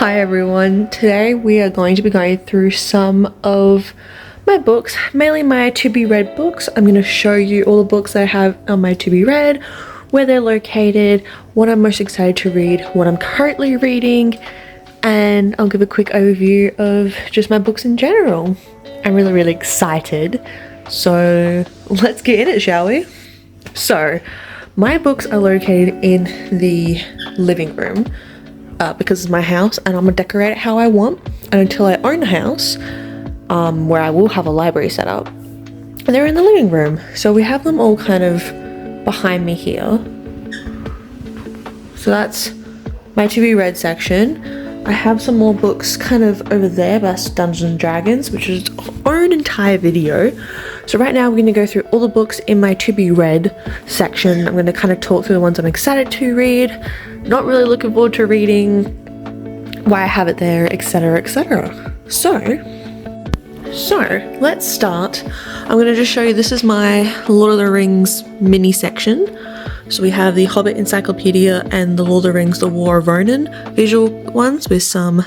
Hi everyone, today we are going to be going through some of my books, mainly my to be read books. I'm going to show you all the books I have on my to be read, where they're located, what I'm most excited to read, what I'm currently reading, and I'll give a quick overview of just my books in general. I'm really excited, so let's get in it, shall we? So, my books are located in the living room. Because it's my house and I'm gonna decorate it how I want, and until I own a house where I will have a library set up, they're in the living room. So we have them all kind of behind me here. So that's my to be read section. I have some more books kind of over there, but that's Dungeons and Dragons, which is its own entire video. So right now we're going to go through all the books in my to be read section. I'm going to kind of talk through the ones I'm excited to read, not really looking forward to reading, why I have it there, etc, etc. So let's start. I'm going to just show you, this is my Lord of the Rings mini section. So we have the Hobbit Encyclopedia and the Lord of the Rings The War of Ronin visual ones with some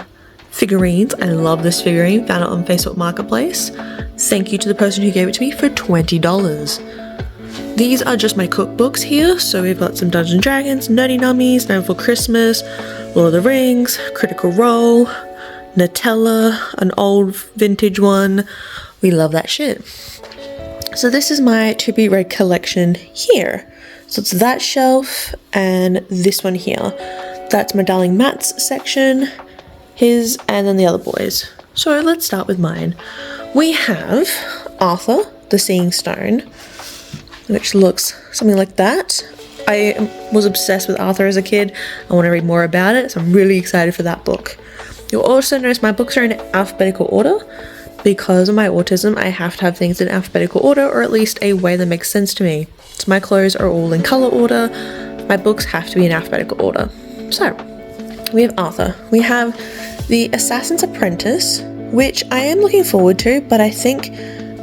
figurines. I love this figurine, found it on Facebook Marketplace. Thank you to the person who gave it to me for $20. These are just my cookbooks here. So we've got some Dungeons & Dragons, Nerdy Nummies, Known for Christmas, Lord of the Rings, Critical Role, Nutella, an old vintage one. We love that shit. So this is my to be read collection here. So it's that shelf and this one here. That's my darling Matt's section, his, and then the other boys. So let's start with mine. We have Arthur, the Seeing Stone, which looks something like that. I was obsessed with Arthur as a kid. I want to read more about it, so I'm really excited for that book. You'll also notice my books are in alphabetical order. Because of my autism, I have to have things in alphabetical order, or at least a way that makes sense to me. So my clothes are all in color order. My books have to be in alphabetical order. So we have Arthur. We have The Assassin's Apprentice, which I am looking forward to, but I think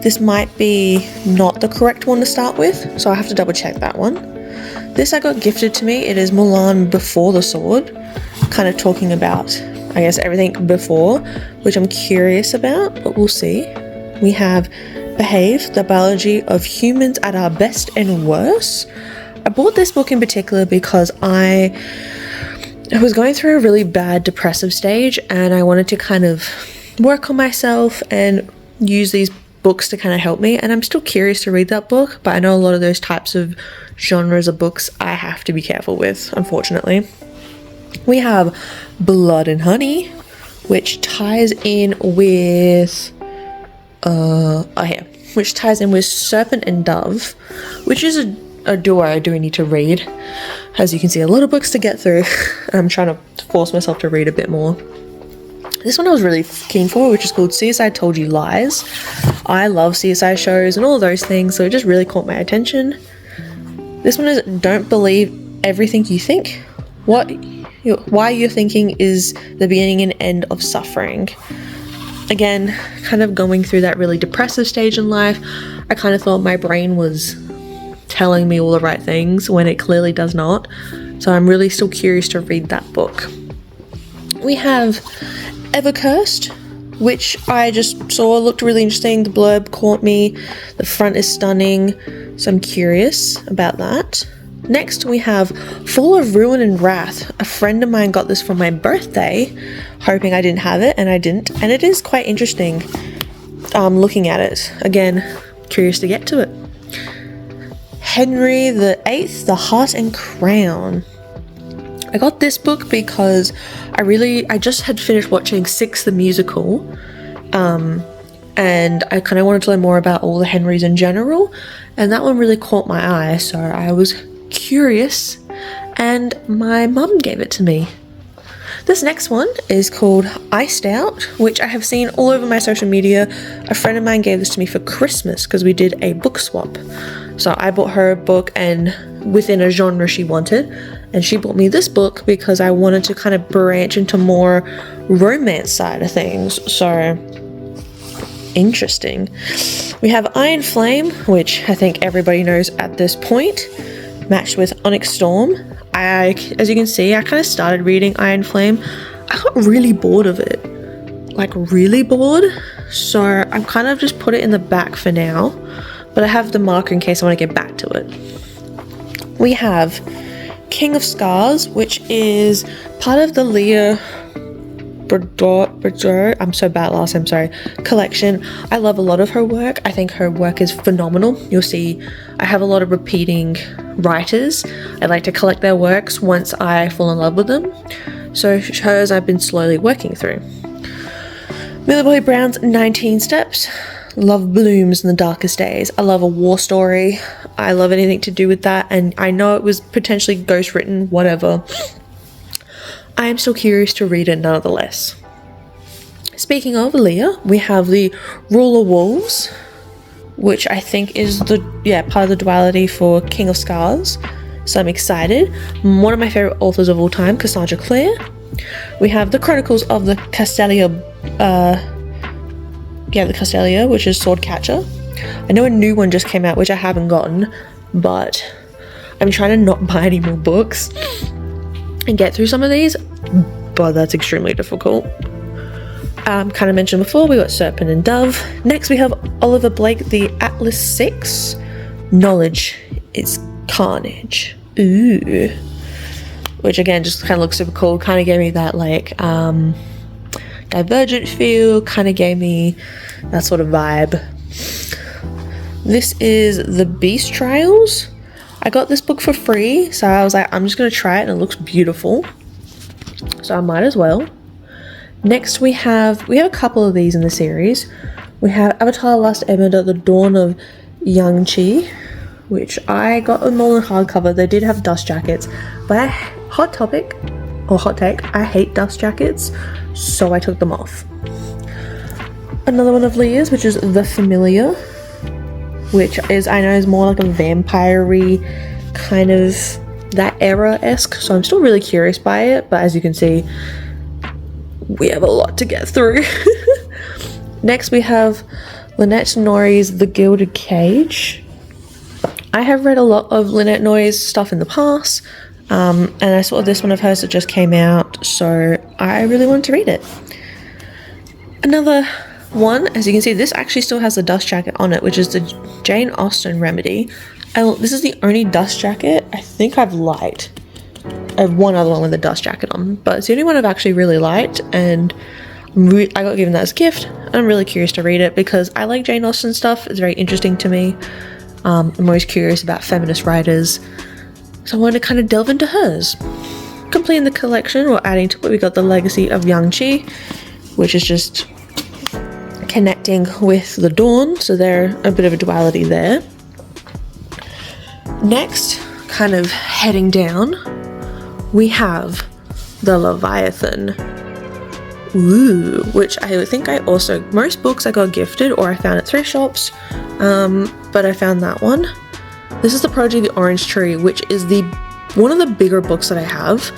this might be not the correct one to start with, so I have to double check that one. This I got gifted to me. It is Mulan Before the Sword, kind of talking about, I guess, everything before, which I'm curious about, but we'll see. We have Behave, The Biology of Humans at Our Best and Worst. I bought this book in particular because I was going through a really bad depressive stage and I wanted to kind of work on myself and use these books to kind of help me, and I'm still curious to read that book, but I know a lot of those types of genres of books I have to be careful with, unfortunately. We have Blood and Honey, which ties in with which ties in with Serpent and Dove, which is a duo I do need to read. As you can see, a lot of books to get through. I'm trying to force myself to read a bit more. This one I was really keen for, which is called CSI Told You Lies. I love CSI shows and all those things, so it just really caught my attention. This one is Don't Believe Everything You Think. Why you're thinking is the beginning and end of suffering. Again, kind of going through that really depressive stage in life, I kind of thought my brain was telling me all the right things when it clearly does not. So I'm really still curious to read that book. We have Evercursed, which I just saw looked really interesting. The blurb caught me. The front is stunning, so I'm curious about that. Next, we have Full of Ruin and Wrath. A friend of mine got this for my birthday, hoping I didn't have it, and I didn't. And it is quite interesting looking at it. Again, curious to get to it. Henry VIII, The Heart and Crown. I got this book because I just had finished watching Six the Musical, and I kind of wanted to learn more about all the Henrys in general, and that one really caught my eye, so I was curious, and my mum gave it to me. This next one is called Iced Out, which I have seen all over my social media. A friend of mine gave this to me for Christmas because we did a book swap. So I bought her a book and within a genre she wanted, and she bought me this book because I wanted to kind of branch into more romance side of things. So interesting. We have Iron Flame, which I think everybody knows at this point, matched with Onyx Storm. As you can see, I kind of started reading Iron Flame. I got really bored of it, like really bored. So I'm kind of just put it in the back for now, but I have the marker in case I want to get back to it. We have King of Scars, which is part of the Leah Brodeur, I'm so bad last name, sorry, collection. I love a lot of her work. I think her work is phenomenal. You'll see I have a lot of repeating writers. I like to collect their works once I fall in love with them. So hers I've been slowly working through. Millie Bobby Brown's 19 Steps. Love Blooms in the Darkest Days. I love a war story. I love anything to do with that, and I know it was potentially ghost written, whatever. I am still curious to read it nonetheless. Speaking of Leah, we have the Rule of Wolves, which I think is part of the duality for King of Scars. So I'm excited. One of my favorite authors of all time, Cassandra Clare. We have the Chronicles of the Castelia, the Castelia, which is Swordcatcher. I know a new one just came out, which I haven't gotten, but I'm trying to not buy any more books and get through some of these, but that's extremely difficult. Kind of mentioned before, we got Serpent and Dove. Next we have Oliver Blake, the Atlas 6. Knowledge is Carnage. Ooh. Which again just kind of looks super cool. Kind of gave me that like Divergent feel, kind of gave me that sort of vibe. This is The Beast Trials. I got this book for free, so I was like, I'm just going to try it, and it looks beautiful. So I might as well. Next we have a couple of these in the series. We have Avatar: The Last Airbender, The Dawn of Yang-Chi, which I got them all in hardcover. They did have dust jackets, but hot take, I hate dust jackets, so I took them off. Another one of Leah's, which is The Familiar, which is, I know, is more like a vampire-y kind of that era-esque, so I'm still really curious by it, but as you can see, we have a lot to get through. Next we have Lynette Norie's The Gilded Cage. I have read a lot of Lynette Norie's stuff in the past, and I saw this one of hers that just came out, so I really wanted to read it. Another one, as you can see, this actually still has the dust jacket on it, which is the Jane Austen Remedy. This is the only dust jacket I think I've liked. I have one other one with a dust jacket on, but it's the only one I've actually really liked, and I got given that as a gift. I'm really curious to read it because I like Jane Austen stuff. It's very interesting to me. I'm always curious about feminist writers, so I wanted to kind of delve into hers. Completing the collection, or adding to it, we got The Legacy of Yang-Chi, which is just connecting with the Dawn, so they're a bit of a duality there. Next, kind of heading down, we have The Leviathan. Ooh, which I think most books I got gifted or I found at thrift shops, but I found that one. This is The Project of the Orange Tree, which is one of the bigger books that I have.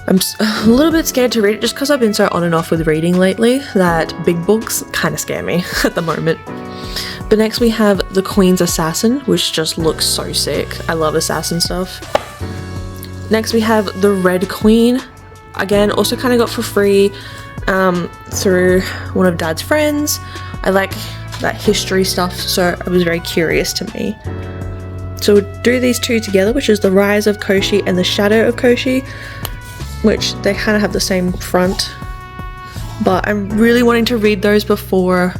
I'm a little bit scared to read it just because I've been so on and off with reading lately that big books kind of scare me at the moment. But next we have The Queen's Assassin, which just looks so sick. I love assassin stuff. Next we have The Red Queen. Again, also kind of got for free through one of Dad's friends. I like that history stuff, so it was very curious to me. So we'll do these two together, which is The Rise of Koshi and The Shadow of Koshi, which they kind of have the same front, but I'm really wanting to read those before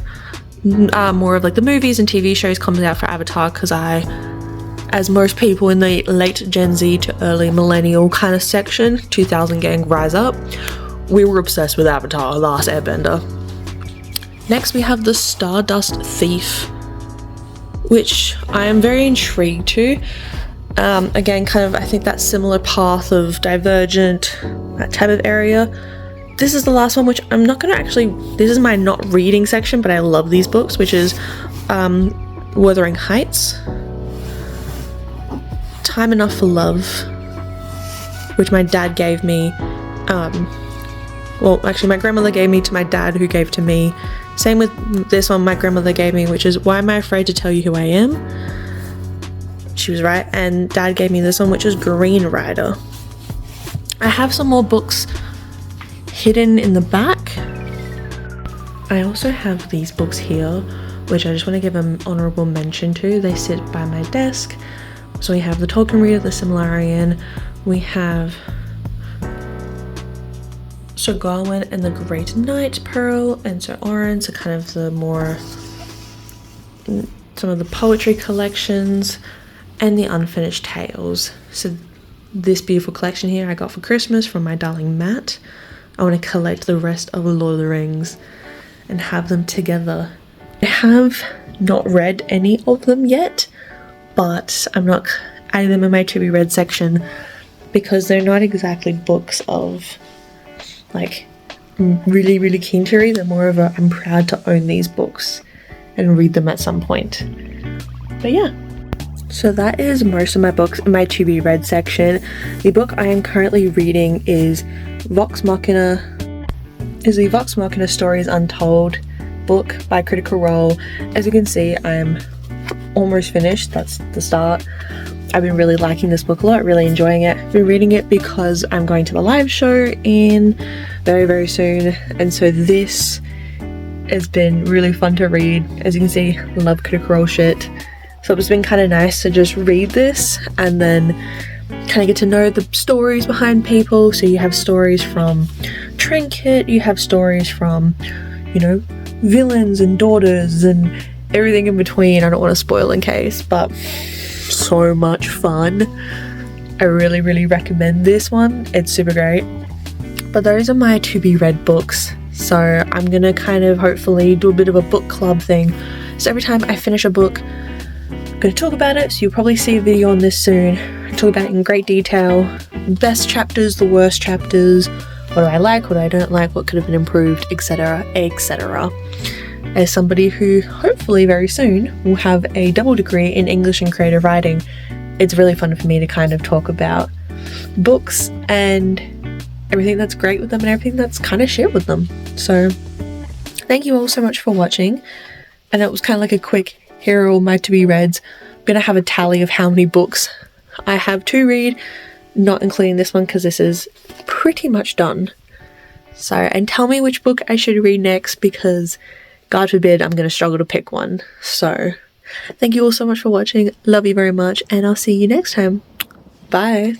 more of like the movies and TV shows comes out for Avatar, because as most people in the late Gen Z to early millennial kind of section, 2000 gang rise up, we were obsessed with Avatar: Last Airbender. Next we have The Stardust Thief, which I am very intrigued to. Again, kind of, I think that similar path of Divergent, that type of area. This is the last one, which I'm not going to actually, this is my not reading section, but I love these books, which is Wuthering Heights. Time Enough for Love, which my dad gave me, well, actually my grandmother gave me to my dad, who gave to me. Same with this one my grandmother gave me, which is Why Am I Afraid to Tell You Who I Am? She was right. And Dad gave me this one, which is Green Rider. I have some more books hidden in the back. I also have these books here, which I just want to give an honourable mention to. They sit by my desk. So we have the Tolkien Reader, the Silmarillion, we have Sir Gawain and the Great Knight, Pearl, and Sir Oren, so kind of the more, some of the poetry collections, and the Unfinished Tales. So this beautiful collection here I got for Christmas from my darling Matt. I want to collect the rest of Lord of the Rings and have them together. I have not read any of them yet, but I'm not adding them in my to be read section because they're not exactly books of like I'm really keen to read. They're more of a I'm proud to own these books and read them at some point. But yeah, so that is most of my books in my to be read section. The book I am currently reading is the Vox Machina Stories Untold book by Critical Role. As you can see, I'm almost finished. That's the start. I've been really liking this book a lot, really enjoying it. I've been reading it because I'm going to the live show in very soon, and so this has been really fun to read. As you can see, love Critical Role shit. So it's been kind of nice to just read this and then kind of get to know the stories behind people. So you have stories from Trinket, you have stories from, you know, villains and daughters and everything in between. I don't want to spoil in case, but so much fun. I really recommend this one. It's super great. But those are my to be read books. So I'm gonna kind of hopefully do a bit of a book club thing. So every time I finish a book, I'm gonna talk about it. So you'll probably see a video on this soon. I talk about it in great detail. Best chapters, the worst chapters. What do I like, what I don't like, what could have been improved, etc, etc. As somebody who hopefully very soon will have a double degree in English and creative writing, it's really fun for me to kind of talk about books and everything that's great with them and everything that's kind of shit with them. So thank you all so much for watching. And it was kind of like a quick here are all my to be reads. I'm gonna have a tally of how many books I have to read, not including this one because this is pretty much done. So, and tell me which book I should read next because God forbid I'm going to struggle to pick one. So thank you all so much for watching. Love you very much, and I'll see you next time. Bye.